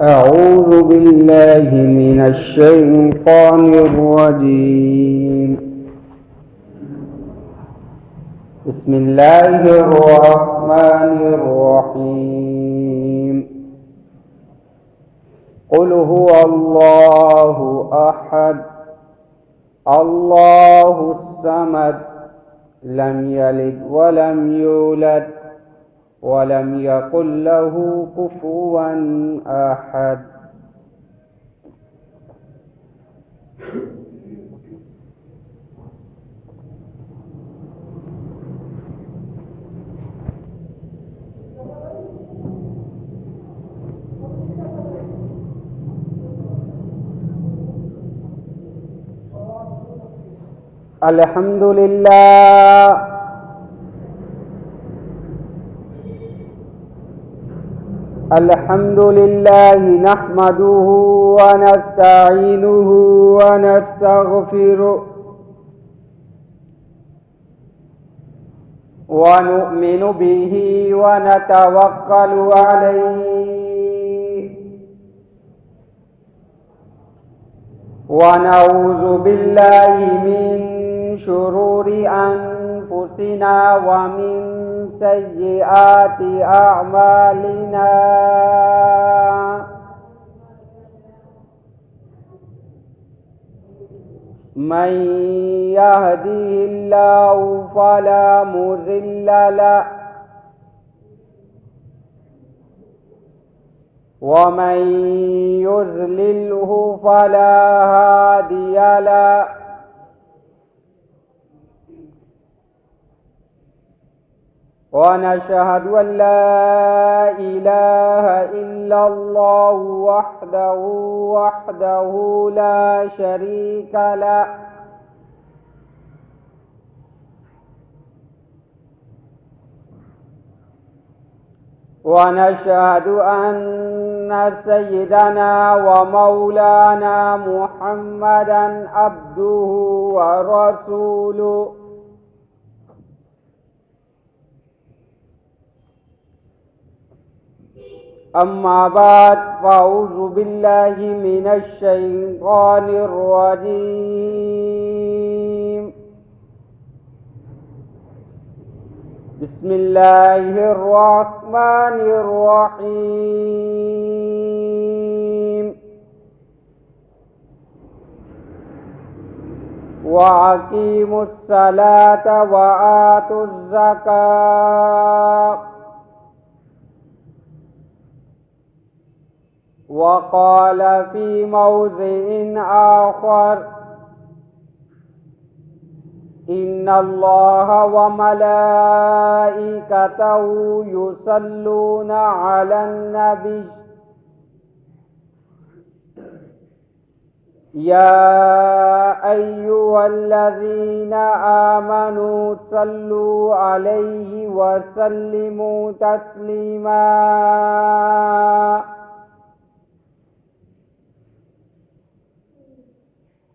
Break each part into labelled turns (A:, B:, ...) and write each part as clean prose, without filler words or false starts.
A: أعوذ بالله من الشيطان الرجيم. بسم الله الرحمن الرحيم. قل هو الله أحد الله الصمد لم يلد ولم يولد ولم يكن له كفوا أحد. الحمد لله الحمد لله نحمده ونستعينه ونستغفره ونؤمن به ونتوكل عليه ونعوذ بالله من شرور أنفسنا ومن سيئات أعمالنا. من يهده الله فلا مضل له ومن يضلله فلا هادي له. ونشهد أن لا إله إلا الله وحده لا شريك له. ونشهد أن سيدنا ومولانا محمدا عبده ورسوله. أما بعد فأعوذ بالله من الشيطان الرجيم. بسم الله الرحمن الرحيم. وأقيموا الصلاة وآتوا الزكاة. وقال في موضع آخر إن الله وملائكته يصلون على النبي يا أيها الذين آمنوا صلوا عليه وسلموا تسليما.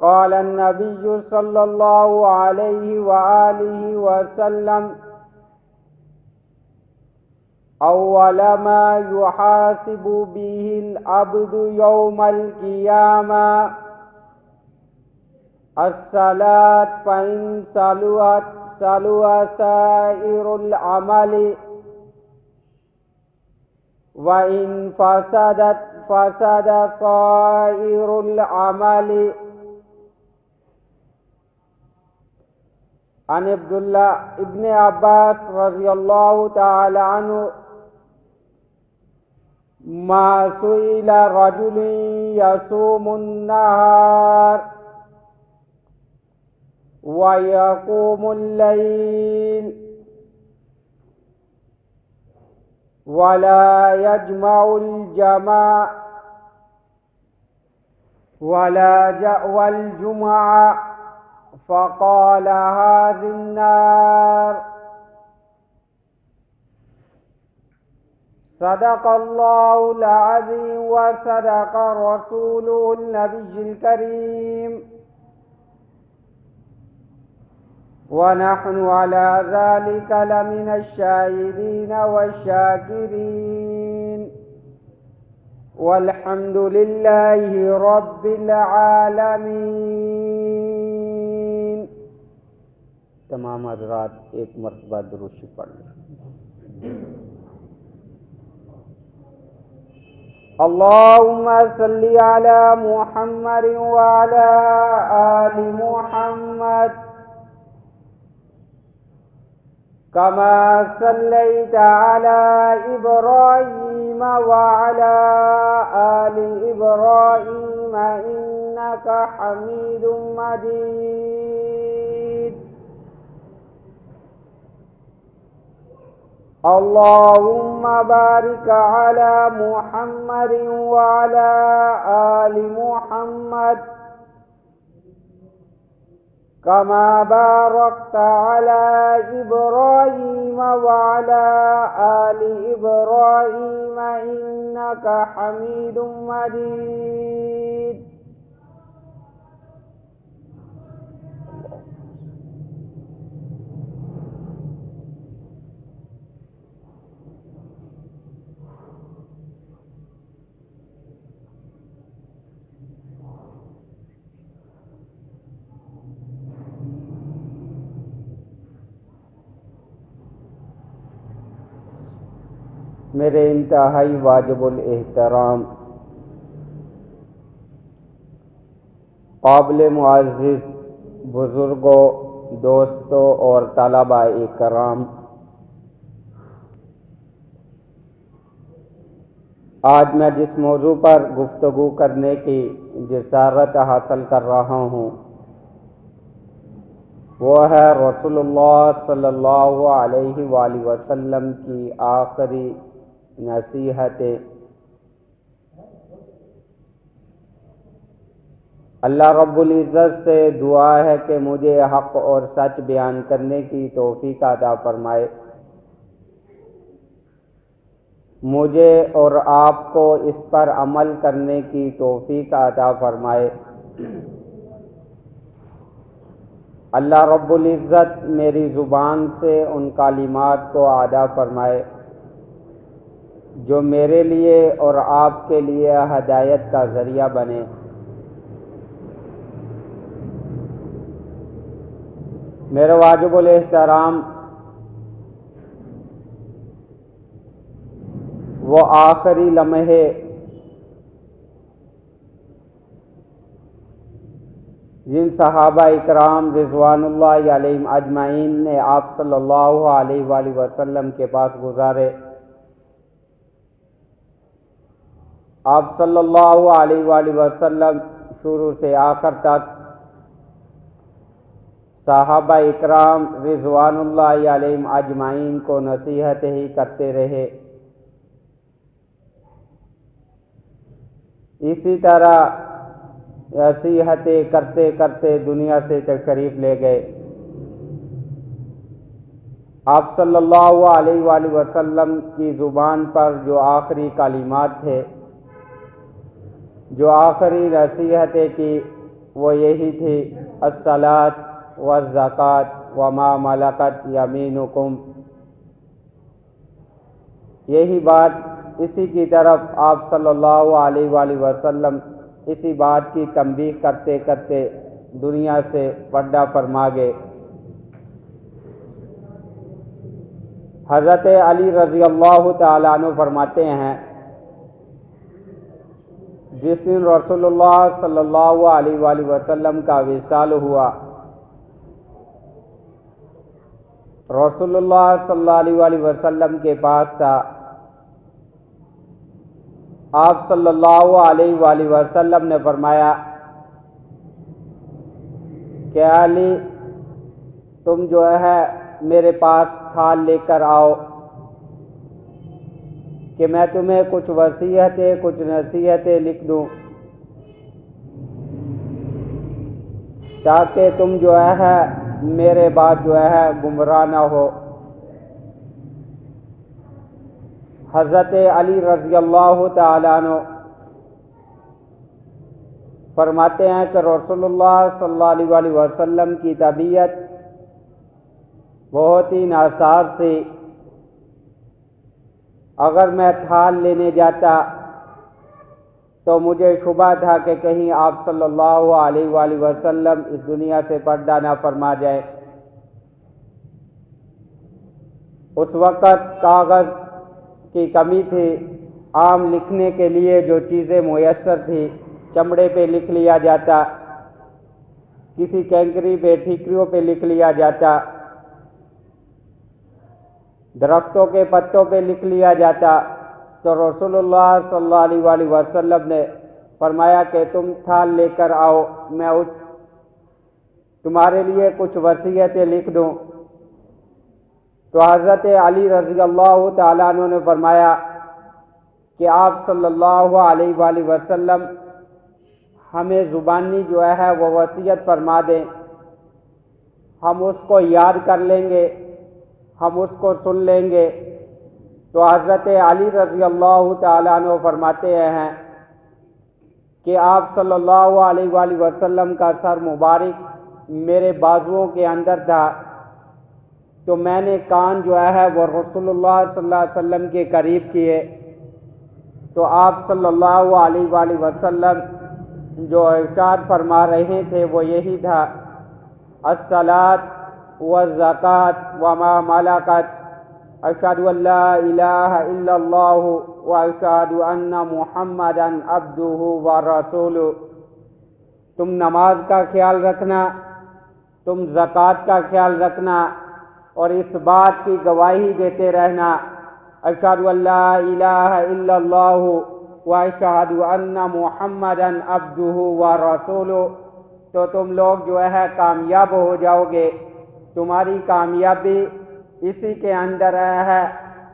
A: قال النبي صلى الله عليه وآله وسلم أول ما يحاسب به العبد يوم القيامة الصلاة فإن صلحت صلح سائر العمل وإن فسدت فسد سائر العمل. عن عبد الله ابن عباس رضي الله تعالى عنه ما سئل رجل يصوم النهار ويقوم الليل ولا يجمع الجماعة والجمعة فقال هذه النار. صدق الله العظيم وصدق رسوله النبي الكريم. ونحن على ذلك لمن الشاهدين والشاكرين. والحمد لله رب العالمین۔ تمام حضرات ایک مرتبہ درود شریف پڑھ لیں۔ اللهم صل على محمد وعلى آل محمد كما صليت على إبراهيم وعلى آل إبراهيم إنك حميد مجيد۔ اللهم بارك على محمد وعلى آل محمد كما باركت على إبراهيم وعلى آل إبراهيم إنك حميد مجيد۔ میرے انتہائی واجب الاحترام قابل معزز بزرگوں، دوستوں اور طلباء کرام، آج میں جس موضوع پر گفتگو کرنے کی جسارت حاصل کر رہا ہوں وہ ہے رسول اللہ صلی اللہ علیہ وآلہ وسلم کی آخری نصیحتیں۔ اللہ رب العزت سے دعا ہے کہ مجھے حق اور سچ بیان کرنے کی توفیق عطا فرمائے، مجھے اور آپ کو اس پر عمل کرنے کی توفیق عطا فرمائے۔ اللہ رب العزت میری زبان سے ان کلمات کو ادا فرمائے جو میرے لیے اور آپ کے لیے ہدایت کا ذریعہ بنے۔ میرے واجب الاحترام، وہ آخری لمحے جن صحابہ اکرام رضوان اللہ علیہم اجمعین نے آپ صلی اللہ علیہ وآلہ وسلم کے پاس گزارے، آپ صلی اللہ علیہ وآلہ وسلم شروع سے آخر تک صحابہ اکرام رضوان اللہ علیہم اجمعین کو نصیحت ہی کرتے رہے۔ اسی طرح نصیحتیں کرتے کرتے دنیا سے تشریف لے گئے۔ آپ صلی اللہ علیہ وآلہ وسلم کی زبان پر جو آخری کلمات تھے، جو آخری نصیحتیں کی، وہ یہی تھی: الصلاۃ والزکوٰۃ وما ملکت یمینکم۔ یہی بات، اسی کی طرف آپ صلی اللہ علیہ وآلہ وسلم اسی بات کی تنبیہ کرتے کرتے دنیا سے پردہ فرما گئے۔ حضرت علی رضی اللہ تعالیٰ عنہ فرماتے ہیں، جس دن رسول اللہ صلی اللہ علیہ وآلہ وسلم کا وصال ہوا، رسول اللہ صلی اللہ علیہ وآلہ وسلم کے پاس تھا۔ آپ صلی اللہ علیہ وآلہ وسلم نے فرمایا کہ علی، تم جو ہے میرے پاس تھال لے کر آؤ کہ میں تمہیں کچھ وصیتیں، کچھ نصیحتیں لکھ دوں، تاکہ تم جو ہے میرے بعد جو ہے گمراہ نہ ہو۔ حضرت علی رضی اللہ تعالیٰ عنہ فرماتے ہیں کہ رسول اللہ صلی اللہ علیہ وآلہ وسلم کی طبیعت بہت ہی ناساز تھی۔ اگر میں تھال لینے جاتا تو مجھے شبہ تھا کہ کہیں آپ صلی اللہ علیہ وآلہ وسلم اس دنیا سے پردہ نہ فرما جائے۔ اس وقت کاغذ کی کمی تھی، عام لکھنے کے لیے جو چیزیں میسر تھی چمڑے پہ لکھ لیا جاتا، کسی کینکری پہ ٹھیکریوں پہ لکھ لیا جاتا، درختوں کے پتوں پہ لکھ لیا جاتا۔ تو رسول اللہ صلی اللہ علیہ وآلہ وسلم نے فرمایا کہ تم تھال لے کر آؤ، میں تمہارے لیے کچھ وصیتیں لکھ دوں۔ تو حضرت علی رضی اللہ تعالیٰ عنہ نے فرمایا کہ آپ صلی اللہ علیہ وآلہ وسلم ہمیں زبانی جو ہے وہ وصیت فرما دیں، ہم اس کو یاد کر لیں گے، ہم اس کو سن لیں گے۔ تو حضرت علی رضی اللہ تعالیٰ عنہ فرماتے ہیں کہ آپ صلی اللہ علیہ وآلہ وسلم کا سر مبارک میرے بازوؤں کے اندر تھا، تو میں نے کان جو ہے وہ رسول اللہ صلی اللہ علیہ وسلم کے قریب کیے، تو آپ صلی اللہ علیہ وآلہ وسلم جو ارشاد فرما رہے تھے وہ یہی تھا، الصلاۃ والزکاۃ وما ملکت، اشہد ان لا الہ الا اللہ واشہد ان محمدا عبدہ ورسولہ۔ تم نماز کا خیال رکھنا، تم زکوٰۃ کا خیال رکھنا، اور اس بات کی گواہی دیتے رہنا، اشہد ان لا الہ الا اللہ واشہد ان محمدا عبدہ ورسولہ۔ تو تم لوگ جو ہے کامیاب ہو جاؤ گے۔ تمہاری کامیابی اسی کے اندر ہے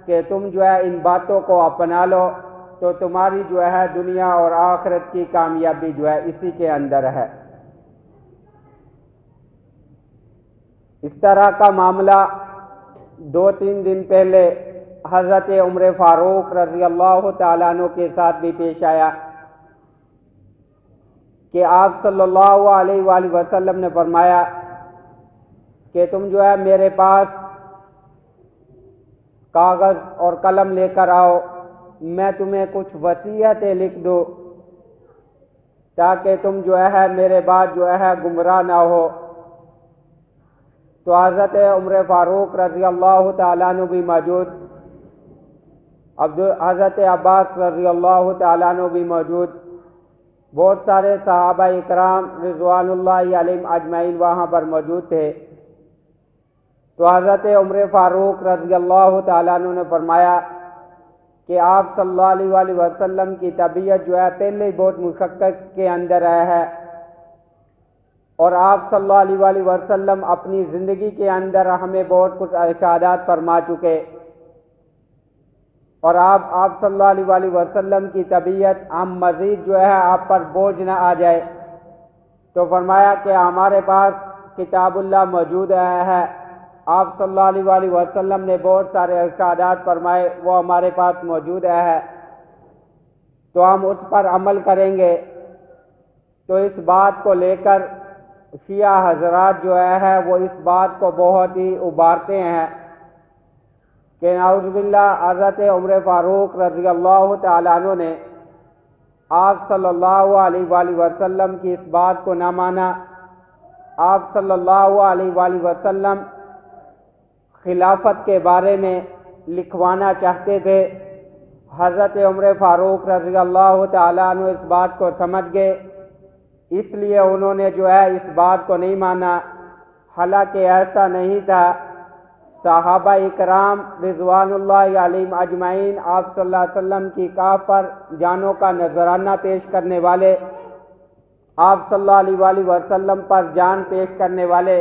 A: کہ تم جو ہے ان باتوں کو اپنا لو، تو تمہاری جو ہے دنیا اور آخرت کی کامیابی جو ہے اسی کے اندر ہے۔ اس طرح کا معاملہ 2-3 دن پہلے حضرت عمر فاروق رضی اللہ تعالیٰ عنہ کے ساتھ بھی پیش آیا کہ آپ صلی اللہ علیہ وآلہ وسلم نے فرمایا کہ تم جو ہے میرے پاس کاغذ اور قلم لے کر آؤ، میں تمہیں کچھ وصیتیں لکھ دوں تاکہ تم جو ہے میرے بعد جو ہے گمراہ نہ ہو۔ تو حضرت عمر فاروق رضی اللہ تعالیٰ عنہ بھی موجود، حضرت عباس رضی اللہ تعالیٰ عنہ بھی موجود، بہت سارے صحابہ اکرام رضوان اللہ علیہم اجمعین وہاں پر موجود تھے۔ تو حضرت عمر فاروق رضی اللہ تعالیٰ عنہ نے فرمایا کہ آپ صلی اللہ علیہ وآلہ وسلم کی طبیعت جو ہے پہلے ہی بہت مشقت کے اندر ہے، اور آپ صلی اللہ علیہ وآلہ وسلم اپنی زندگی کے اندر ہمیں بہت کچھ ارشادات فرما چکے، اور آپ صلی اللہ علیہ وآلہ وسلم کی طبیعت ہم مزید جو ہے آپ پر بوجھ نہ آ جائے۔ تو فرمایا کہ ہمارے پاس کتاب اللہ موجود ہے، آپ صلی اللہ علیہ وآلہ وسلم نے بہت سارے ارشادات فرمائے، وہ ہمارے پاس موجود ہے، تو ہم اس پر عمل کریں گے۔ تو اس بات کو لے کر شیعہ حضرات جو ہے وہ اس بات کو بہت ہی ابھارتے ہیں کہ نعوذ باللہ حضرت عمر فاروق رضی اللہ تعالیٰ عنہ نے آپ صلی اللہ علیہ وآلہ وسلم کی اس بات کو نہ مانا۔ آپ صلی اللہ علیہ وآلہ وسلم خلافت کے بارے میں لکھوانا چاہتے تھے، حضرت عمر فاروق رضی اللہ تعالیٰ عنہ اس بات کو سمجھ گئے، اس لیے انہوں نے جو ہے اس بات کو نہیں مانا۔ حالانکہ ایسا نہیں تھا، صحابہ اکرام رضوان اللہ علیہم اجمعین آپ صلی اللہ علیہ وسلم کی کاف پر جانوں کا نذرانہ پیش کرنے والے، آپ صلی اللہ علیہ وآلہ وسلم پر جان پیش کرنے والے،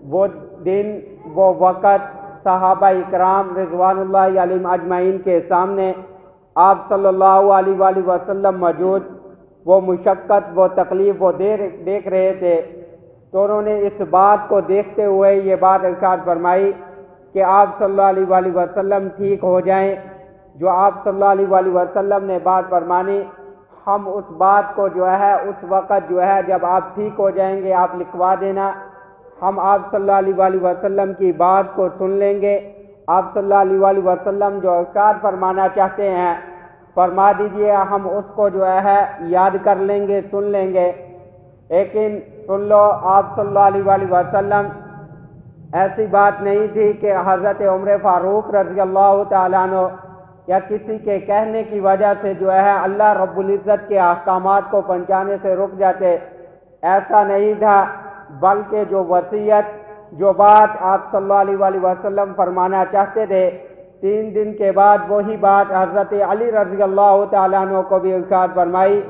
A: وہ دن وہ وقت صحابہ اکرام رضوان اللہ علیہم اجمعین کے سامنے آپ صلی اللہ علیہ وآلہ وسلم موجود، وہ مشقت وہ تکلیف وہ دیکھ رہے تھے، تو انہوں نے اس بات کو دیکھتے ہوئے یہ بات ارشاد فرمائی کہ آپ صلی اللہ علیہ وآلہ وسلم ٹھیک ہو جائیں۔ جو آپ صلی اللہ علیہ وآلہ وسلم نے بات فرمانی، ہم اس بات کو جو ہے اس وقت جو ہے جب آپ ٹھیک ہو جائیں گے آپ لکھوا دینا، ہم آپ صلی اللہ علیہ وآلہ وسلم کی بات کو سن لیں گے۔ آپ صلی اللہ علیہ وآلہ وسلم جو ارشاد فرمانا چاہتے ہیں فرما دیجئے ہم اس کو جو ہے یاد کر لیں گے، سن لیں گے۔ لیکن سن لو آپ صلی اللہ علیہ وآلہ وسلم ایسی بات نہیں تھی کہ حضرت عمر فاروق رضی اللہ تعالیٰ عنہ یا کسی کے کہنے کی وجہ سے جو ہے اللہ رب العزت کے احکامات کو پہنچانے سے رک جاتے، ایسا نہیں تھا، بلکہ جو وصیت، جو بات آپ صلی اللہ علیہ وآلہ وسلم فرمانا چاہتے تھے، 3 دن کے بعد وہی بات حضرت علی رضی اللہ تعالیٰ عنہ کو بھی ارشاد فرمائی۔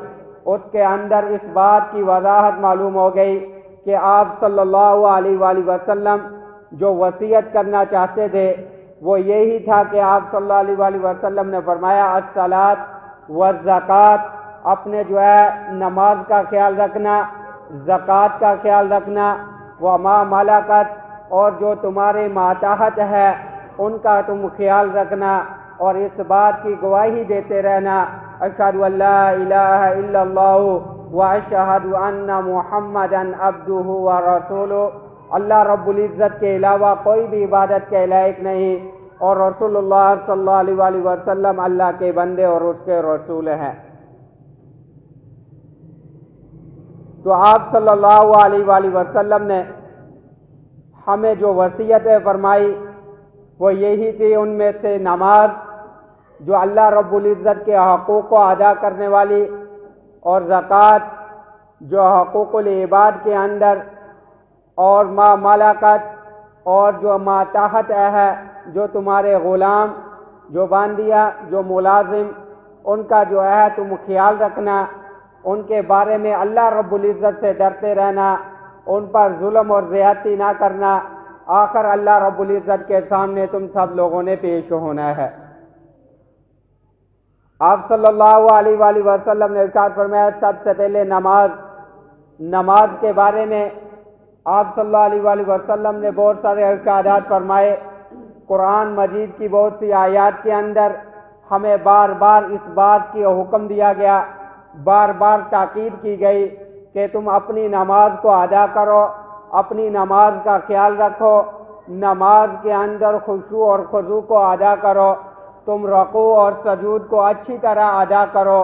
A: اس کے اندر اس بات کی وضاحت معلوم ہو گئی کہ آپ صلی اللہ علیہ وآلہ وسلم جو وصیت کرنا چاہتے تھے وہ یہی تھا کہ آپ صلی اللہ علیہ وآلہ وسلم نے فرمایا الصلاۃ والزکوٰۃ، اپنے جو ہے نماز کا خیال رکھنا، زکوٰۃ کا خیال رکھنا، وما ملکت، اور جو تمہارے ماتحت ہے ان کا تم خیال رکھنا، اور اس بات کی گواہی دیتے رہنا اشہد ان لا الہ الا اللہ واشہد ان محمدا عبدہ ورسولہ، اللہ رب العزت کے علاوہ کوئی بھی عبادت کے لائق نہیں، اور رسول اللہ صلی اللہ علیہ وآلہ وسلم اللہ کے بندے اور اس کے رسول ہیں۔ تو آپ صلی اللہ علیہ وآلہ وسلم نے ہمیں جو وصیتیں فرمائی وہ یہی تھی، ان میں سے نماز جو اللہ رب العزت کے حقوق کو ادا کرنے والی، اور زکوٰۃ جو حقوق العباد کے اندر، اور ما ملکت، اور جو ماتحت ہے، جو تمہارے غلام، جو باندیا، جو ملازم، ان کا جو ہے تم خیال رکھنا، ان کے بارے میں اللہ رب العزت سے ڈرتے رہنا، ان پر ظلم اور زیادتی نہ کرنا، آخر اللہ رب العزت کے سامنے تم سب لوگوں نے پیش ہونا ہے۔ آپ صلی اللہ علیہ وآلہ وسلم نے ارشاد فرمایا سب سے پہلے نماز کے بارے میں آپ صلی اللہ علیہ وآلہ وسلم نے بہت سارے ارشادات فرمائے۔ قرآن مجید کی بہت سی آیات کے اندر ہمیں بار بار اس بات کی حکم دیا گیا، بار بار تاکید کی گئی کہ تم اپنی نماز کو ادا کرو، اپنی نماز کا خیال رکھو، نماز کے اندر خشوع اور خضوع کو ادا کرو، تم رکوع اور سجود کو اچھی طرح ادا کرو۔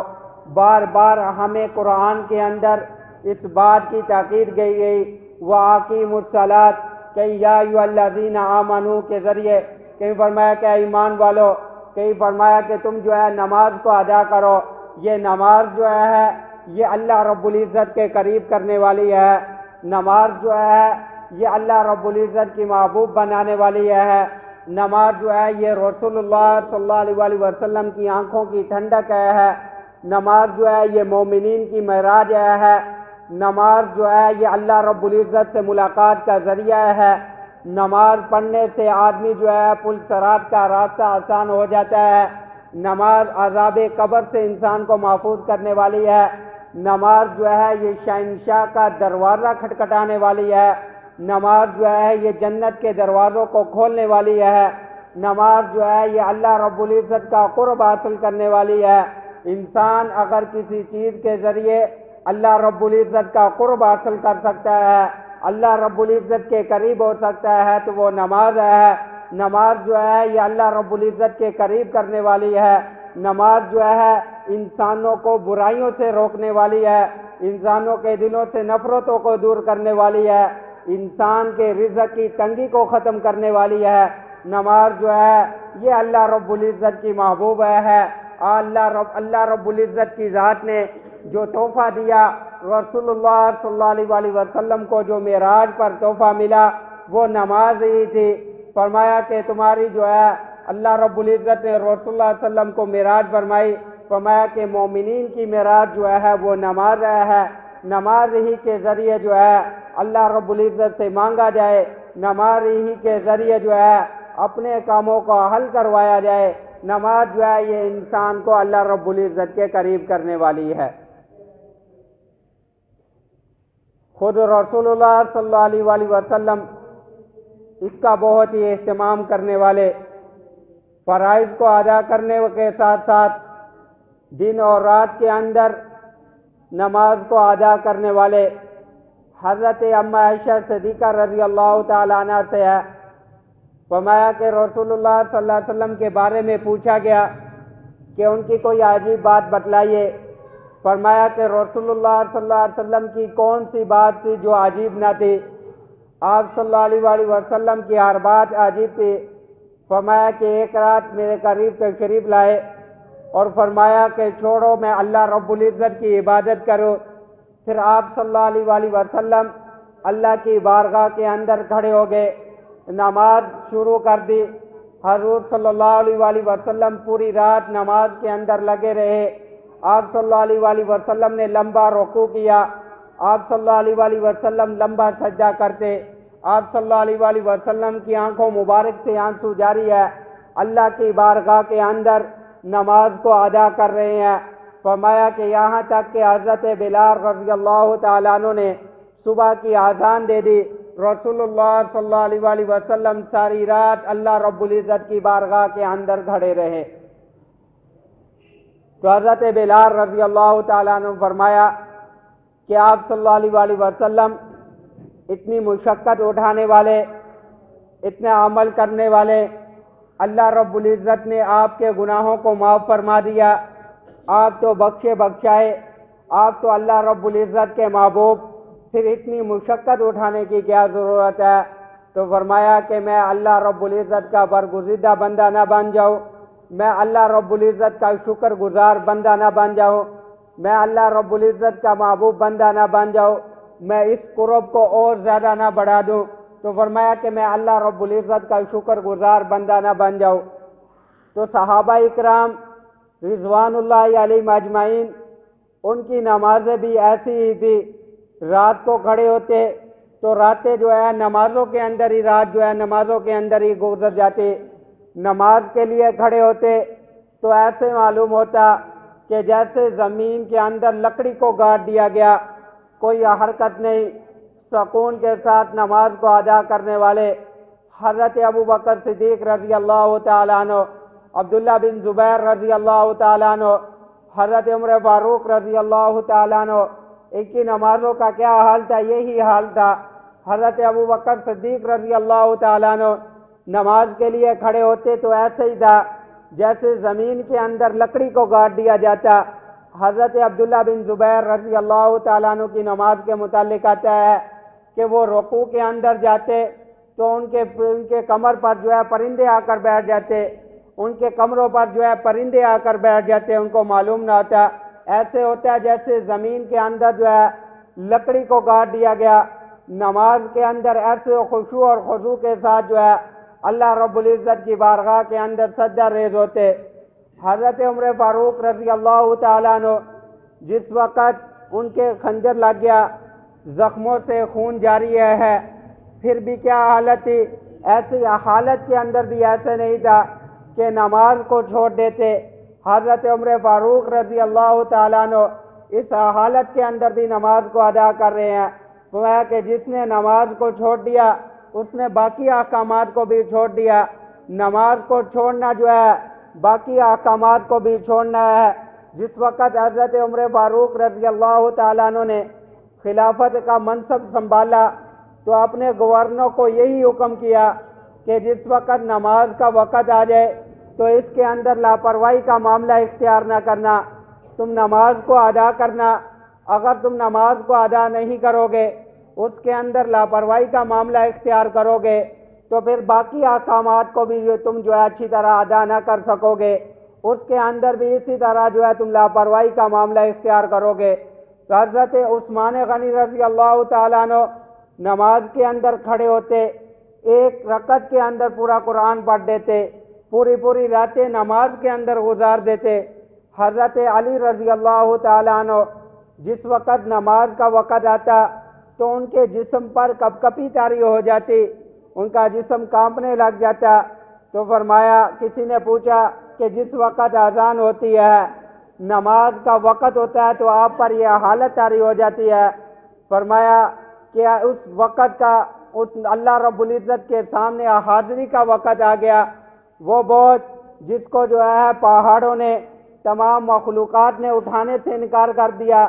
A: بار بار ہمیں قرآن کے اندر اس بات کی تاکید کی گئی وَأَقِیمُوا الصَّلَاةَ کہ یا ایھا الذین آمنوا کے ذریعے، کہیں فرمایا کہ ایمان والو، کہیں فرمایا کہ تم جو ہے نماز کو ادا کرو۔ یہ نماز جو ہے یہ اللہ رب العزت کے قریب کرنے والی ہے، نماز جو ہے یہ اللہ رب العزت کی محبوب بنانے والی ہے، نماز جو ہے یہ رسول اللہ صلی اللہ علیہ وآلہ وسلم کی آنکھوں کی ٹھنڈک ہے، نماز جو ہے یہ مومنین کی معراج ہے، نماز جو ہے یہ اللہ رب العزت سے ملاقات کا ذریعہ ہے، نماز پڑھنے سے آدمی جو ہے پل صراط کا راستہ آسان ہو جاتا ہے، نماز عذاب قبر سے انسان کو محفوظ کرنے والی ہے، نماز جو ہے یہ شہنشاہ کا دروازہ کھٹکھٹانے والی ہے، نماز جو ہے یہ جنت کے دروازوں کو کھولنے والی ہے، نماز جو ہے یہ اللہ رب العزت کا قرب حاصل کرنے والی ہے۔ انسان اگر کسی چیز کے ذریعے اللہ رب العزت کا قرب حاصل کر سکتا ہے، اللہ رب العزت کے قریب ہو سکتا ہے تو وہ نماز ہے۔ نماز جو ہے یہ اللہ رب العزت کے قریب کرنے والی ہے، نماز جو ہے انسانوں کو برائیوں سے روکنے والی ہے، انسانوں کے دلوں سے نفرتوں کو دور کرنے والی ہے، انسان کے رزق کی تنگی کو ختم کرنے والی ہے۔ نماز جو ہے یہ اللہ رب العزت کی محبوب ہے۔ اللہ رب العزت کی ذات نے جو تحفہ دیا رسول اللہ صلی اللہ علیہ وآلہ وسلم کو، جو معراج پر تحفہ ملا وہ نماز ہی تھی۔ فرمایا کہ تمہاری جو ہے اللہ رب العزت نے رسول اللہ صلی اللہ علیہ وسلم کو معراج فرمائی، فرمایا کہ مومنین کی معراج جو ہے وہ نماز ہے، نماز ہی کے ذریعے جو ہے اللہ رب العزت سے مانگا جائے، نماز ہی کے ذریعے جو ہے اپنے کاموں کو حل کروایا جائے، نماز جو ہے یہ انسان کو اللہ رب العزت کے قریب کرنے والی ہے۔ خود رسول اللہ صلی اللہ علیہ وآلہ وسلم اس کا بہت ہی اہتمام کرنے والے، فرائض کو ادا کرنے کے ساتھ ساتھ دن اور رات کے اندر نماز کو ادا کرنے والے حضرت اما عائشہ صدیقہ رضی اللہ تعالی عنہ سے ہے۔ فرمایا کہ رسول اللہ صلی اللہ علیہ وسلم کے بارے میں پوچھا گیا کہ ان کی کوئی عجیب بات بتلائیے۔ فرمایا کہ رسول اللہ صلی اللہ علیہ وسلم کی کون سی بات تھی جو عجیب نہ تھی؟ آپ صلی اللہ علیہ وآلہ وسلم کی ہر بات عجیب تھی۔ فرمایا کہ ایک رات میرے قریب تشریف لائے اور فرمایا کہ چھوڑو میں اللہ رب العزت کی عبادت کروں۔ پھر آپ صلی اللہ علیہ وآلہ وسلم اللہ کی بارگاہ کے اندر کھڑے ہو گئے، نماز شروع کر دی۔ حضور صلی اللہ علیہ وآلہ وسلم پوری رات نماز کے اندر لگے رہے۔ آپ صلی اللہ علیہ وآلہ وسلم نے لمبا رکوع کیا، آپ صلی اللہ علیہ وآلہ وسلم لمبا سجدہ کرتے۔ آپ صلی اللہ علیہ وآلہ وسلم کی آنکھوں مبارک سے آنسو جاری ہے، اللہ کی بارگاہ کے اندر نماز کو ادا کر رہے ہیں۔ فرمایا کہ یہاں تک کہ حضرت بلال رضی اللہ تعالیٰ عنہ نے صبح کی اذان دے دی۔ رسول اللہ صلی اللہ علیہ وآلہ وسلم ساری رات اللہ رب العزت کی بارگاہ کے اندر کھڑے رہے۔ تو حضرت بلال رضی اللہ تعالیٰ عنہ فرمایا کہ آپ صلی اللہ علیہ وآلہ وسلم اتنی مشقت اٹھانے والے، اتنا عمل کرنے والے، اللہ رب العزت نے آپ کے گناہوں کو معاف فرما دیا، آپ تو بخشے بخشائے، آپ تو اللہ رب العزت کے محبوب، پھر اتنی مشقت اٹھانے کی کیا ضرورت ہے؟ تو فرمایا کہ میں اللہ رب العزت کا برگزیدہ بندہ نہ بن جاؤں، میں اللہ رب العزت کا شکر گزار بندہ نہ بن جاؤں، میں اللہ رب العزت کا محبوب بندہ نہ بن جاؤں، میں اس قرب کو اور زیادہ نہ بڑھا دوں۔ تو فرمایا کہ میں اللہ رب العزت کا شکر گزار بندہ نہ بن جاؤں۔ تو صحابہ اکرام رضوان اللہ علیہم اجمعین، ان کی نمازیں بھی ایسی ہی تھی۔ رات کو کھڑے ہوتے تو راتیں جو ہے نمازوں کے اندر ہی، رات جو ہے نمازوں کے اندر ہی گزر جاتی۔ نماز کے لیے کھڑے ہوتے تو ایسے معلوم ہوتا کہ جیسے زمین کے اندر لکڑی کو گاڑ دیا گیا، کوئی حرکت نہیں، سکون کے ساتھ نماز کو ادا کرنے والے حضرت ابو بکر صدیق رضی اللہ تعالیٰ عنہ، عبداللہ بن زبیر رضی اللہ تعالیٰ عنہ، حضرت عمر فاروق رضی اللہ تعالیٰ عنہ، ان کی نمازوں کا کیا حال تھا؟ یہی حال تھا۔ حضرت ابو بکر صدیق رضی اللہ تعالیٰ عنہ نماز کے لیے کھڑے ہوتے تو ایسے ہی تھا جیسے زمین کے اندر لکڑی کو گاڑ دیا جاتا۔ حضرت عبداللہ بن زبیر رضی اللہ تعالیٰ عنہ کی نماز کے متعلق آتا ہے کہ وہ رکوع کے اندر جاتے تو ان کے کمر پر جو ہے پرندے آ کر بیٹھ جاتے، ان کے کمروں پر جو ہے پرندے آ کر بیٹھ جاتے، ان کو معلوم نہ ہوتا۔ ایسے ہوتا ہے جیسے زمین کے اندر جو ہے لکڑی کو گاڑ دیا گیا۔ نماز کے اندر ایسے خشوع اور خضوع کے ساتھ جو ہے اللہ رب العزت کی بارگاہ کے اندر سجدہ ریز ہوتے۔ حضرت عمر فاروق رضی اللہ تعالیٰ عنہ جس وقت ان کے خنجر لگ گیا، زخموں سے خون جاری ہے، پھر بھی کیا حالت تھی؟ ایسی حالت کے اندر بھی ایسے نہیں تھا کہ نماز کو چھوڑ دیتے۔ حضرت عمر فاروق رضی اللہ تعالیٰ عنہ اس حالت کے اندر بھی نماز کو ادا کر رہے ہیں۔ وہ ہے کہ جس نے نماز کو چھوڑ دیا اس نے باقی احکامات کو بھی چھوڑ دیا۔ نماز کو چھوڑنا جو ہے باقی احکامات کو بھی چھوڑنا ہے۔ جس وقت حضرت عمر فاروق رضی اللہ تعالیٰ عنہ نے خلافت کا منصب سنبھالا تو اپنے گورنر کو یہی حکم کیا کہ جس وقت نماز کا وقت آ جائے تو اس کے اندر لاپرواہی کا معاملہ اختیار نہ کرنا، تم نماز کو ادا کرنا۔ اگر تم نماز کو ادا نہیں کرو گے، اس کے اندر لاپرواہی کا معاملہ اختیار کرو گے تو پھر باقی احکامات کو بھی تم جو ہے اچھی طرح ادا نہ کر سکو گے، اس کے اندر بھی اسی طرح جو ہے تم لاپرواہی کا معاملہ اختیار کرو گے۔ تو حضرت عثمان غنی رضی اللہ تعالیٰ عنہ نماز کے اندر کھڑے ہوتے، ایک رکعت کے اندر پورا قرآن پڑھ دیتے، پوری راتیں نماز کے اندر گزار دیتے۔ حضرت علی رضی اللہ تعالیٰ عنہ جس وقت نماز کا وقت آتا تو ان کے جسم پر کپکپی طاری ہو جاتی، ان کا جسم کانپنے لگ جاتا۔ تو فرمایا، کسی نے پوچھا کہ جس وقت اذان ہوتی ہے، نماز کا وقت ہوتا ہے تو آپ پر یہ حالت طاری ہو جاتی ہے؟ فرمایا کہ اس وقت کا اس اللہ رب العزت کے سامنے حاضری کا وقت آ گیا، وہ بوجھ جس کو جو ہے پہاڑوں نے، تمام مخلوقات نے اٹھانے سے انکار کر دیا،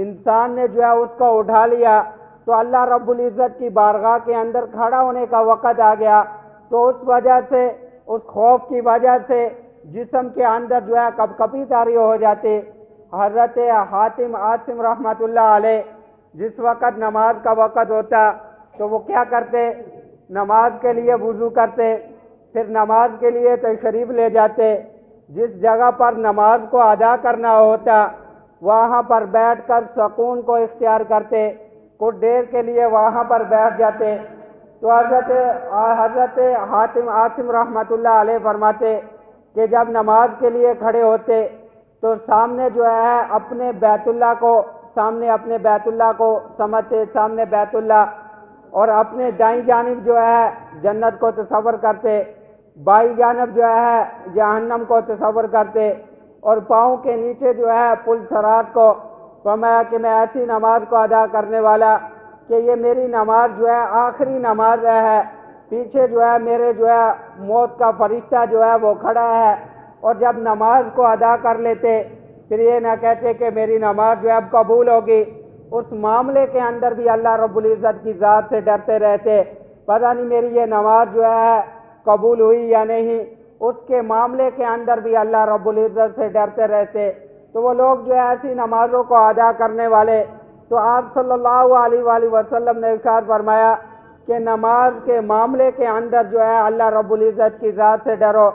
A: انسان نے جو ہے اس کو اٹھا لیا، تو اللہ رب العزت کی بارگاہ کے اندر کھڑا ہونے کا وقت آ گیا۔ تو اس وجہ سے، اس خوف کی وجہ سے جسم کے اندر جو ہے کپ کپی طاری ہو جاتی۔ حضرت حاتم عاصم رحمۃ اللہ علیہ جس وقت نماز کا وقت ہوتا تو وہ کیا کرتے، نماز کے لیے وضو کرتے، پھر نماز کے لیے تشریف لے جاتے، جس جگہ پر نماز کو ادا کرنا ہوتا وہاں پر بیٹھ کر سکون کو اختیار کرتے، کچھ دیر کے لیے وہاں پر بیٹھ جاتے۔ تو حضرت حاتم عاصم رحمۃ اللہ علیہ فرماتے کہ جب نماز کے لیے کھڑے ہوتے تو سامنے جو ہے اپنے بیت اللہ کو سمجھتے، سامنے بیت اللہ، اور اپنے دائیں جانب جو ہے جنت کو تصور کرتے، بائیں جانب جو ہے جہنم کو تصور کرتے، اور پاؤں کے نیچے جو ہے پل صراط کو۔ فرمایا کہ میں ایسی نماز کو ادا کرنے والا کہ یہ میری نماز جو ہے آخری نماز ہے، پیچھے جو ہے میرے جو ہے موت کا فرشتہ جو ہے وہ کھڑا ہے، اور جب نماز کو ادا کر لیتے پھر یہ نہ کہتے کہ میری نماز جو ہے اب قبول ہوگی، اس معاملے کے اندر بھی اللہ رب العزت کی ذات سے ڈرتے رہتے، پتہ نہیں میری یہ نماز جو ہے قبول ہوئی یا نہیں، اس کے معاملے کے اندر بھی اللہ رب العزت سے ڈرتے رہتے۔ تو وہ لوگ جو ہے ایسی نمازوں کو ادا کرنے والے، تو آپ صلی اللہ علیہ وآلہ وسلم نے ارشاد فرمایا کہ نماز کے معاملے کے اندر جو ہے اللہ رب العزت کی ذات سے ڈرو۔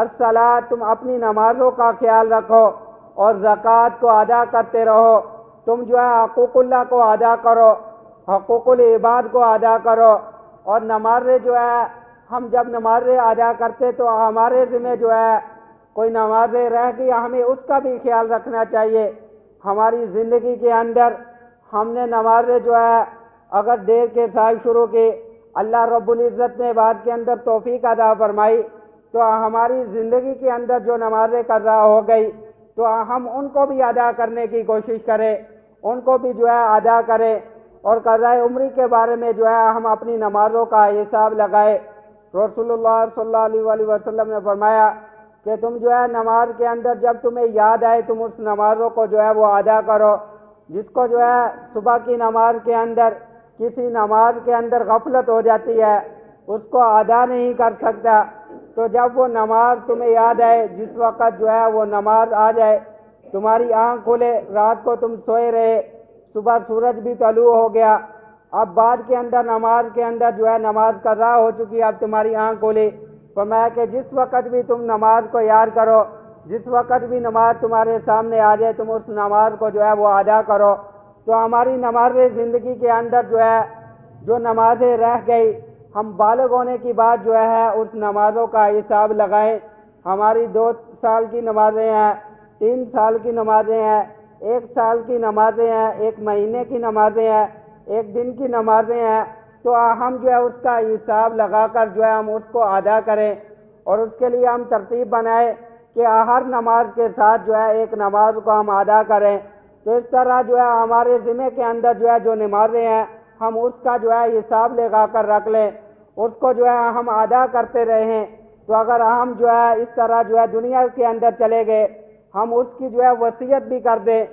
A: الصلاۃ، تم اپنی نمازوں کا خیال رکھو اور زکوٰۃ کو ادا کرتے رہو، تم جو ہے حقوق اللہ کو ادا کرو، حقوق العباد کو ادا کرو، اور نمازیں جو ہے ہم جب نمازیں ادا کرتے تو ہمارے ذمہ جو ہے کوئی نمازیں رہ گئی ہمیں اس کا بھی خیال رکھنا چاہیے۔ ہماری زندگی کے اندر ہم نے نمازیں جو ہے اگر دیر کے ساتھ شروع کی، اللہ رب العزت نے بعد کے اندر توفیق عطا فرمائی تو ہماری زندگی کے اندر جو نمازیں قضا ہو گئی تو ہم ان کو بھی ادا کرنے کی کوشش کریں، ان کو بھی جو ہے ادا کریں، اور قضاء عمری کے بارے میں جو ہے ہم اپنی نمازوں کا حساب لگائے۔ رسول اللہ صلی اللہ علیہ وآلہ وسلم نے فرمایا کہ تم جو ہے نماز کے اندر جب تمہیں یاد آئے تم اس نمازوں کو جو ہے وہ ادا کرو۔ جس کو جو ہے صبح کی نماز کے اندر کسی نماز کے اندر غفلت ہو جاتی ہے، اس کو ادا نہیں کر سکتا، تو جب وہ نماز تمہیں یاد آئے، جس وقت جو ہے وہ نماز آ جائے، تمہاری آنکھ کھلے، رات کو تم سوئے رہے، صبح سورج بھی طلوع ہو گیا، اب بعد کے اندر نماز کے اندر جو ہے نماز قضا ہو چکی، اب تمہاری آنکھ کھلی، فرمایا کہ جس وقت بھی تم نماز کو یاد کرو، جس وقت بھی نماز تمہارے سامنے آ جائے تم اس نماز کو جو ہے وہ ادا کرو۔ تو ہماری نمازیں زندگی کے اندر جو ہے جو نمازیں رہ گئی، ہم بالغ ہونے کی بات جو ہے اس نمازوں کا حساب لگائیں۔ ہماری 2 سال کی نمازیں ہیں، 3 سال کی نمازیں ہیں، 1 سال کی نمازیں ہیں، 1 مہینے کی نمازیں ہیں، 1 دن کی نمازیں ہیں، تو ہم جو ہے اس کا حساب لگا کر جو ہے ہم اس کو ادا کریں، اور اس کے لیے ہم ترتیب بنائیں کہ ہر نماز کے ساتھ جو ہے ایک نماز کو ہم ادا کریں۔ تو اس طرح جو ہے ہمارے ذمہ کے اندر جو ہے جو نمازیں ہیں ہم اس کا جو ہے حساب لگا کر رکھ لیں، اس کو جو ہے ہم ادا کرتے رہیں۔ تو اگر ہم جو ہے اس طرح جو ہے دنیا کے اندر چلے گئے، ہم اس کی جو ہے وصیت بھی کر دیں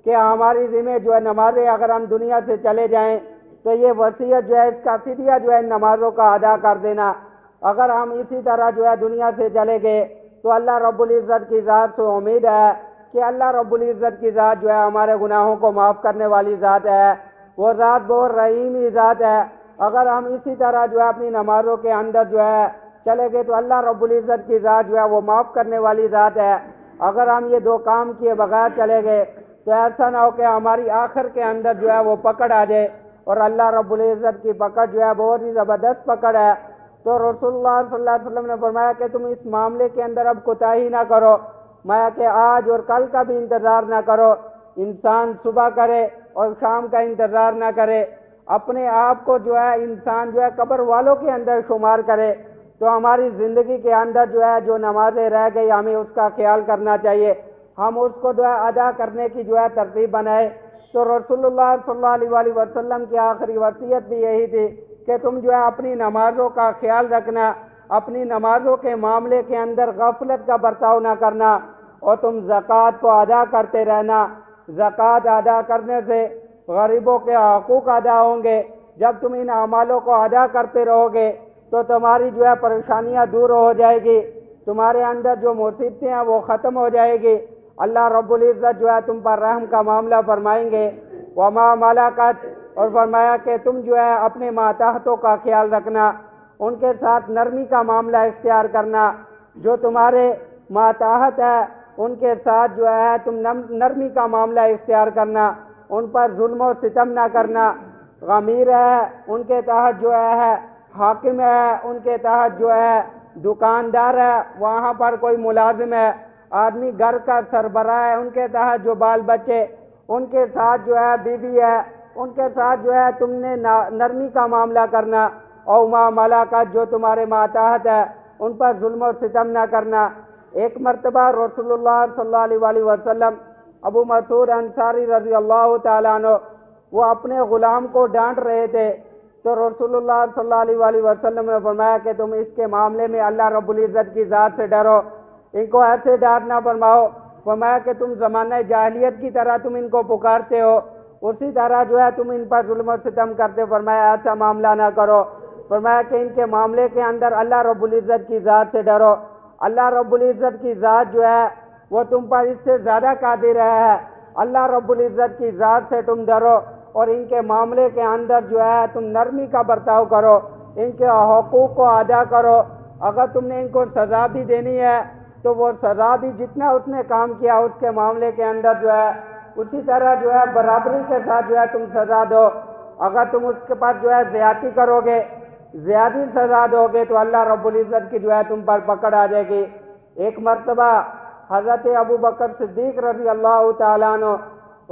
A: کہ ہماری ذمہ جو ہے نمازیں اگر ہم دنیا سے چلے جائیں تو یہ وصیت جو ہے اس کا فدیہ جو ہے نمازوں کا ادا کر دینا۔ اگر ہم اسی طرح جو ہے دنیا سے چلے گئے تو اللہ رب العزت کی ذات سے امید ہے کہ اللہ رب العزت کی ذات جو ہے ہمارے گناہوں کو معاف کرنے والی ذات ہے، وہ ذات بہت رحیمی ذات ہے۔ اگر ہم اسی طرح جو ہے اپنی نمازوں کے اندر جو ہے چلے گئے تو اللہ رب العزت کی ذات جو ہے وہ معاف کرنے والی ذات ہے۔ اگر ہم یہ 2 کام کیے بغیر چلے گئے تو ایسا نہ ہو کہ ہماری آخر کے اندر جو ہے وہ پکڑ آ جائے، اور اللہ رب العزت کی پکڑ جو ہے بہت ہی زبردست پکڑ ہے۔ تو رسول اللہ صلی اللہ علیہ وسلم نے فرمایا کہ تم اس معاملے کے اندر اب کوتاہی نہ کرو، میں کہ آج اور کل کا بھی انتظار نہ کرو، انسان صبح کرے اور شام کا انتظار نہ کرے، اپنے آپ کو جو ہے انسان جو ہے قبر والوں کے اندر شمار کرے۔ تو ہماری زندگی کے اندر جو ہے جو نمازیں رہ گئی ہمیں اس کا خیال کرنا چاہیے، ہم اس کو جو ہے ادا کرنے کی جو ہے ترتیب بنائے۔ تو رسول اللہ صلی اللہ علیہ وآلہ وسلم کی آخری وصیت بھی یہی تھی کہ تم جو ہے اپنی نمازوں کا خیال رکھنا، اپنی نمازوں کے معاملے کے اندر غفلت کا برتاؤ نہ کرنا، اور تم زکوٰۃ کو ادا کرتے رہنا۔ زکوٰۃ ادا کرنے سے غریبوں کے حقوق ادا ہوں گے۔ جب تم ان اعمالوں کو ادا کرتے رہو گے تو تمہاری جو ہے پریشانیاں دور ہو جائے گی، تمہارے اندر جو مصیبتیں ہیں وہ ختم ہو جائے گی، اللہ رب العزت جو ہے تم پر رحم کا معاملہ فرمائیں گے۔ وما ملکت، اور فرمایا کہ تم جو ہے اپنے ماتحتوں کا خیال رکھنا، ان کے ساتھ نرمی کا معاملہ اختیار کرنا، جو تمہارے ماتحت ہے ان کے ساتھ جو ہے تم نرمی کا معاملہ اختیار کرنا، ان پر ظلم و ستم نہ کرنا۔ غمیر ہے ان کے تحت جو ہے حاکم ہے، ان کے تحت جو ہے دکاندار ہے، وہاں پر کوئی ملازم ہے، آدمی گھر کا سربراہ ہے، ان کے تحت جو بال بچے، ان کے ساتھ جو ہے بیوی ہے، ان کے ساتھ جو ہے تم نے نرمی کا معاملہ کرنا۔ او ما ملکت، جو تمہارے ماتحت ہے ان پر ظلم و ستم نہ کرنا۔ ایک مرتبہ رسول اللہ صلی اللہ علیہ وسلم ابو مسعود انصاری رضی اللہ تعالیٰ عنہ وہ اپنے غلام کو ڈانٹ رہے تھے، تو رسول اللہ صلی اللہ علیہ وسلم نے فرمایا کہ تم اس کے معاملے میں اللہ رب العزت کی ذات سے ڈرو، ان کو ایسے ڈانٹ نہ فرماؤ۔ فرمایا کہ تم زمانہ جاہلیت کی طرح تم ان کو پکارتے ہو، اسی طرح جو ہے تم ان پر ظلم و ستم کرتے ہو، فرمایا ایسا معاملہ نہ کرو۔ فرمایا کہ ان کے معاملے کے اندر اللہ رب العزت کی ذات سے ڈرو، اللہ رب العزت کی ذات جو ہے وہ تم پر اس سے زیادہ قادر ہے، اللہ رب العزت کی ذات سے تم ڈرو، اور ان کے معاملے کے اندر جو ہے تم نرمی کا برتاؤ کرو، ان کے حقوق کو ادا کرو۔ اگر تم نے ان کو سزا بھی دینی ہے تو وہ سزا بھی جتنا اس نے کام کیا اس کے معاملے کے اندر جو ہے اسی طرح جو ہے برابری کے ساتھ جو ہے تم سزا دو۔ اگر تم اس کے پاس جو ہے زیادتی کرو گے، زیادہ سزا دو گے تو اللہ رب العزت کی جو ہے تم پر پکڑ آ جائے گی۔ ایک مرتبہ حضرت ابو بکر صدیق رضی اللہ تعالیٰ عنہ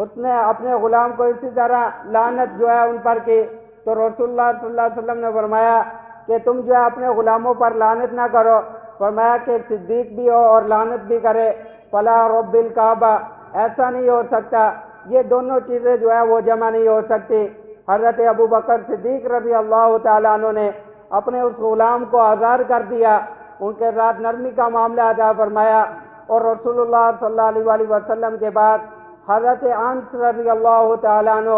A: اس نے اپنے غلام کو اسی طرح لعنت جو ہے ان پر کی، تو رسول اللہ صلی اللہ علیہ وسلم نے فرمایا کہ تم جو ہے اپنے غلاموں پر لعنت نہ کرو۔ فرمایا کہ صدیق بھی ہو اور لعنت بھی کرے، فلا رب الکعبہ، ایسا نہیں ہو سکتا، یہ دونوں چیزیں جو ہے وہ جمع نہیں ہو سکتی۔ حضرت ابو بکر صدیق رضی اللہ تعالیٰ عنہ نے اپنے اس غلام کو آزار کر دیا، ان کے ساتھ نرمی کا معاملہ ادا فرمایا، اور رسول اللہ صلی اللہ علیہ وسلم کے بعد حضرت انس رضی اللہ تعالیٰ عنہ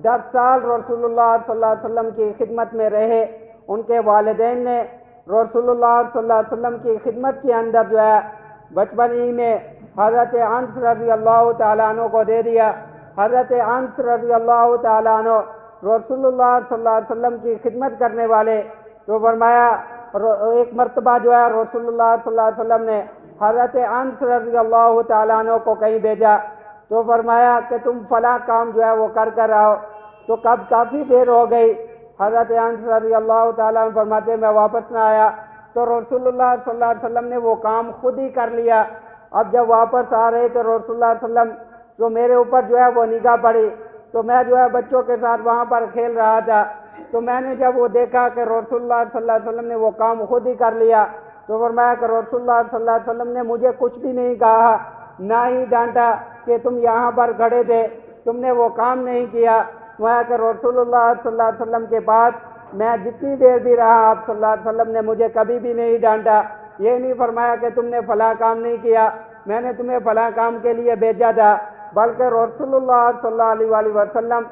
A: 10 سال رسول اللہ صلی اللہ علیہ وسلم کی خدمت میں رہے۔ ان کے والدین نے رسول اللہ صلی اللہ علیہ وسلم کی خدمت کے اندر جو ہے بچپن ہی میں حضرت انس رضی اللہ تعالیٰ عنہ کو دے دیا۔ حضرت انس رضی اللہ تعالیٰ عنہ رسول اللہ صلی اللہ علیہ وسلم کی خدمت کرنے والے، تو فرمایا ایک مرتبہ جو ہے رسول اللہ صلی اللہ علیہ وسلم نے حضرت انس رضی اللہ تعالیٰ عنہ کو کہیں بھیجا، تو فرمایا کہ تم فلاں کام جو ہے وہ کر آؤ، تو کافی دیر ہو گئی۔ حضرت انس رضی اللہ تعالیٰ عنہ فرماتے میں واپس نہ آیا، تو رسول اللہ صلی اللہ علیہ وسلم نے وہ کام خود ہی کر لیا۔ اب جب واپس آ رہے تو رسول اللہ صلی اللہ علیہ وسلم جو میرے اوپر جو ہے وہ نگاہ پڑی، تو میں جو ہے بچوں کے ساتھ وہاں پر کھیل رہا تھا، تو میں نے جب وہ دیکھا کہ رسول اللہ صلی اللہ علیہ وسلم نے وہ کام خود ہی کر لیا، تو فرمایا کہ رسول اللہ صلی اللہ علیہ وسلم نے مجھے کچھ بھی نہیں کہا، نہ ہی ڈانٹا کہ تم یہاں پر کھڑے تھے، تم نے وہ کام نہیں کیا۔ فرمایا کہ رسول اللہ صلی اللہ علیہ وسلم کے بعد میں جتنی دیر بھی رہا، آپ صلی اللہ علیہ وسلم نے مجھے کبھی بھی نہیں ڈانٹا، یہ نہیں فرمایا کہ تم نے فلاں کام نہیں کیا، میں نے تمہیں فلاں کام کے لیے بھیجا تھا، بلکہ رسول اللہ صلی اللہ علیہ وسلم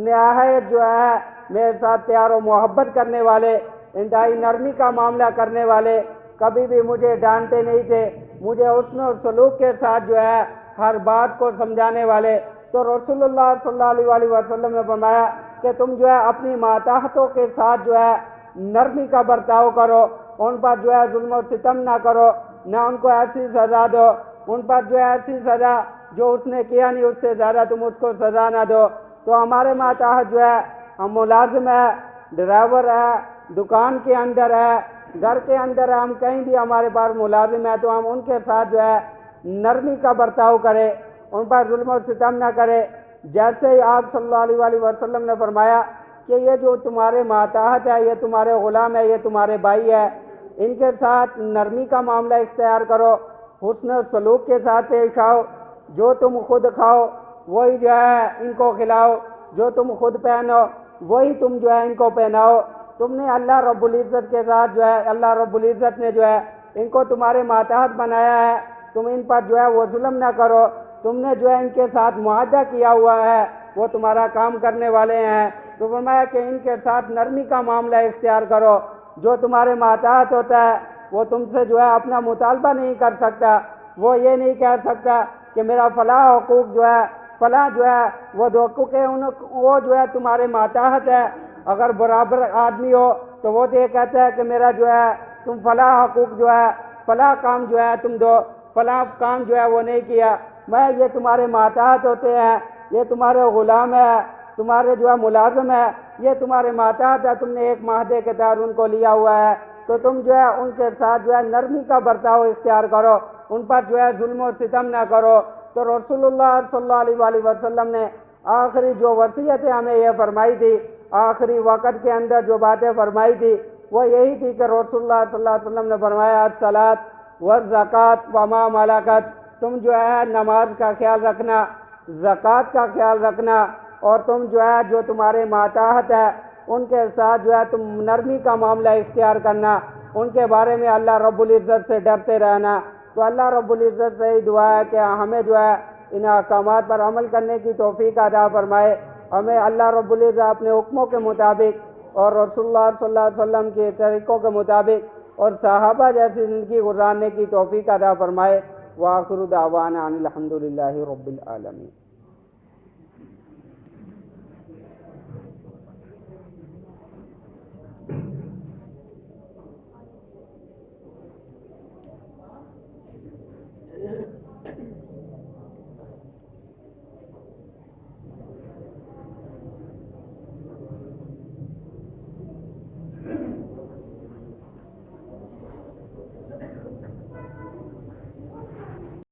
A: نہایت جو ہے میرے ساتھ پیار و محبت کرنے والے، انتہائی نرمی کا معاملہ کرنے والے، کبھی بھی مجھے ڈانٹتے نہیں تھے، مجھے حسن و سلوک کے ساتھ جو ہے ہر بات کو سمجھانے والے۔ تو رسول اللہ صلی اللہ علیہ وسلم نے فرمایا کہ تم جو ہے اپنی ماتحتوں کے ساتھ جو ہے نرمی کا برتاؤ کرو، ان پر جو ہے ظلم و ستم نہ کرو، نہ ان کو ایسی سزا دو، ان پر جو ہے ایسی سزا جو اس نے کیا نہیں اس سے زیادہ تم اس کو سزا نہ دو۔ تو ہمارے ماتحت جو ہے ہم ملازم ہے، ڈرائیور ہے، دکان کے اندر ہے، گھر کے اندر ہے، ہم کہیں بھی ہمارے پاس ملازم ہے تو ہم ان کے ساتھ جو ہے نرمی کا برتاؤ کرے، ان پر ظلم و ستم نہ کرے۔ جیسے ہی آپ صلی اللہ علیہ وسلم نے فرمایا کہ یہ جو تمہارے ماتحت ہے، یہ تمہارے غلام ہے، یہ تمہارے بھائی ہے، ان کے ساتھ نرمی کا معاملہ اختیار کرو، حسن و سلوک کے ساتھ پیش آؤ، جو تم خود کھاؤ وہی جو ہے ان کو کھلاؤ، جو تم خود پہنو وہی تم جو ہے ان کو پہناؤ۔ تم نے اللہ رب العزت کے ساتھ جو ہے اللہ رب العزت نے جو ہے ان کو تمہارے ماتحت بنایا ہے، تم ان پر جو ہے وہ ظلم نہ کرو، تم نے جو ہے ان کے ساتھ معاہدہ کیا ہوا ہے، وہ تمہارا کام کرنے والے ہیں، تو فرمایا کہ ان کے ساتھ نرمی کا معاملہ اختیار کرو، جو تمہارے ماتحت ہوتا ہے وہ تم سے جو ہے اپنا مطالبہ نہیں کر سکتا، وہ یہ نہیں کہہ سکتا کہ میرا فلاں حقوق جو ہے فلاں جو ہے وہ دو، کیونکہ وہ جو ہے تمہارے ماتحت ہے۔ اگر برابر آدمی ہو تو وہ تو یہ کہتا ہے کہ میرا جو ہے تم فلاں حقوق جو ہے فلاں کام جو ہے تم دو، فلاں کام جو ہے وہ نہیں کیا، میں یہ تمہارے ماتحت ہوتے ہیں، یہ تمہارے غلام ہے، تمہارے جو ہے ملازم ہے، یہ تمہارے ماتحت ہے، تم نے ایک معاہدے کے تحت ان کو لیا ہوا ہے، تو تم جو ہے ان کے ساتھ جو ہے نرمی کا برتاؤ اختیار کرو، ان پر جو ہے ظلم و ستم نہ کرو۔ تو رسول اللہ صلی اللہ علیہ وآلہ وسلم نے آخری جو وصیتیں ہمیں یہ فرمائی تھی، آخری وقت کے اندر جو باتیں فرمائی تھی وہ یہی تھی کہ رسول اللہ صلی اللہ علیہ وسلم نے فرمایا الصلاۃ والزکوٰۃ وما ملکت، تم جو ہے نماز کا خیال رکھنا، زکوٰۃ کا خیال رکھنا، اور تم جو ہے جو تمہارے ماتحت ہے ان کے ساتھ جو ہے تم نرمی کا معاملہ اختیار کرنا، ان کے بارے میں اللہ رب العزت سے ڈرتے رہنا۔ تو اللہ رب العزت سے ہی دعا ہے کہ ہمیں جو ہے ان احکامات پر عمل کرنے کی توفیق عطا فرمائے، ہمیں اللہ رب العزت اپنے حکموں کے مطابق اور رسول اللہ صلی اللہ علیہ وسلم کے طریقوں کے مطابق اور صحابہ جیسی زندگی گزارنے کی توفیق عطا فرمائے۔ وآخر دعوانا ان الحمد للہ رب العالمین۔